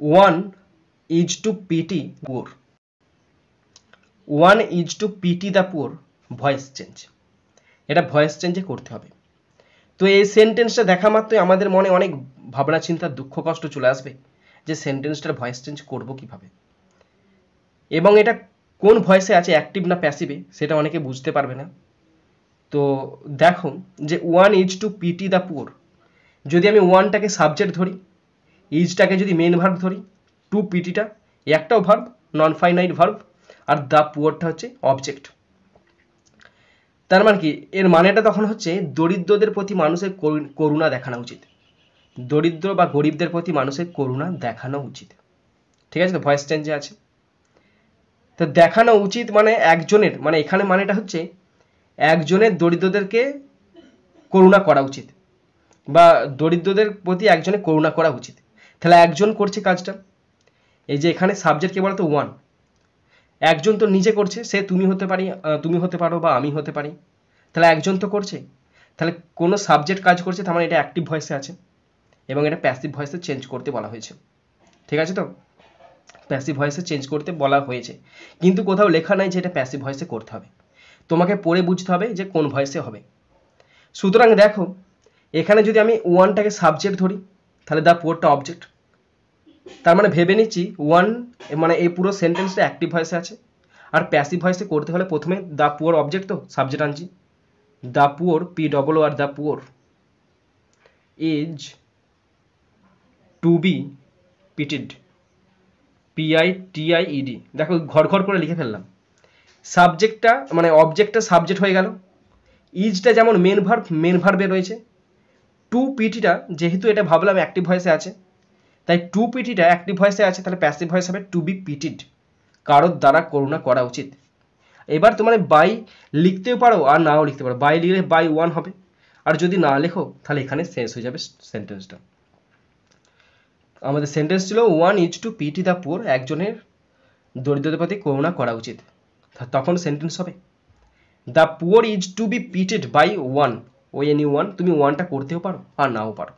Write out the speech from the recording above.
1 is to pity poor, 1 is to pity the poor, voice change, এটা voice চেঞ্জে করতে হবে। তো এই সেন্টেন্সটা দেখা মাত্রই আমাদের মনে অনেক ভাবনা চিন্তা দুঃখ কষ্ট চলে আসবে যে সেন্টেন্সটার ভয়েস চেঞ্জ করব কিভাবে, এবং এটা কোন ভয়েসে আছে, অ্যাক্টিভ না প্যাসিভে, সেটা অনেকে বুঝতে পারবে না। তো দেখো যে 1 is to pity the poor, যদি আমি 1টাকে সাবজেক্ট ধরি, ইজটাকে যদি মেন ভার্ব ধরি, টু পিটিটা একটাও ভার্ব, নন ফাইনাইট ভার্ব, আর দ্য পুয়ারটা হচ্ছে অবজেক্ট। তার মানে কি, এর মানেটা তখন হচ্ছে দরিদ্রদের প্রতি মানুষের করুণা দেখানো উচিত, দরিদ্র বা গরিবদের প্রতি মানুষের করুণা দেখানো উচিত। ঠিক আছে, তো ভয়েস চেঞ্জে আছে। তো দেখানো উচিত মানে একজনের, মানে এখানে মানেটা হচ্ছে একজনের দরিদ্রদেরকে করুণা করা উচিত, বা দরিদ্রদের প্রতি একজনের করুণা করা উচিত। তাহলে একজন করছে কাজটা, এই যে এখানে সাবজেক্ট কে বলতো 1, একজন তো নিজে করছে, সে তুমি হতে পারি, তুমি হতে পারো, বা আমি হতে পারি, তাহলে একজন তো করছে, তাহলে কোনো সাবজেক্ট কাজ করছে, তার মানে এটা অ্যাক্টিভ ভয়েসে আছে, এবং এটা প্যাসিভ ভয়েসে চেঞ্জ করতে বলা হয়েছে। ঠিক আছে, তো প্যাসিভ ভয়েসে চেঞ্জ করতে বলা হয়েছে, কিন্তু কোথাও লেখা নাই যে এটা প্যাসিভ ভয়েসে করতে হবে, তোমাকে পড়ে বুঝতে হবে যে কোন ভয়েসে হবে। সুতরাং দেখো এখানে যদি আমি 1টাকে সাবজেক্ট ধরি, তাহলে দ্য পুয়ারটা অবজেক্ট, তার মানে ভেবে নিচ্ছি 1 মানে এই পুরো সেন্টেন্সটা অ্যাক্টিভ ভয়েসে আছে, আর প্যাসিভ ভয়েসে করতে হলে প্রথমে দ্য পুয়ার অবজেক্ট, তো সাবজেক্ট আনছি, the poor P double R the poor is to be pitied, PITIED, দেখো ঘর ঘর করে লিখে ফেললাম। সাবজেক্টটা মানে অবজেক্টটা সাবজেক্ট হয়ে গেল, ইজটা যেমন মেন ভার্ব, মেন ভার্বে রয়েছে, টু পিটিটা যেহেতু এটা ভাবলাম অ্যাক্টিভ ভয়েসে আছে, তাই টু পিটিটা অ্যাক্টিভ ভয়েসে আছে, তাহলে প্যাসিভ ভয়েস হবে টু বি পিটিড, কারোর দ্বারা করুণা করা উচিত। এবার তোমার বাই লিখতেও পারো আর নাও লিখতে পারো, বাই লিখলে বাই 1 হবে, আর যদি না লেখো তাহলে এখানে শেষ হয়ে যাবে সেন্টেন্সটা। আমাদের সেন্টেন্স ছিল 1 is to pity the poor, একজনের দরিদ্রদের প্রতি করুণা করা উচিত, তখন সেন্টেন্স হবে the poor is to be pitied by 1, ওই এনি 1, তুমি 1টা করতেও পারো আর নাও পারো।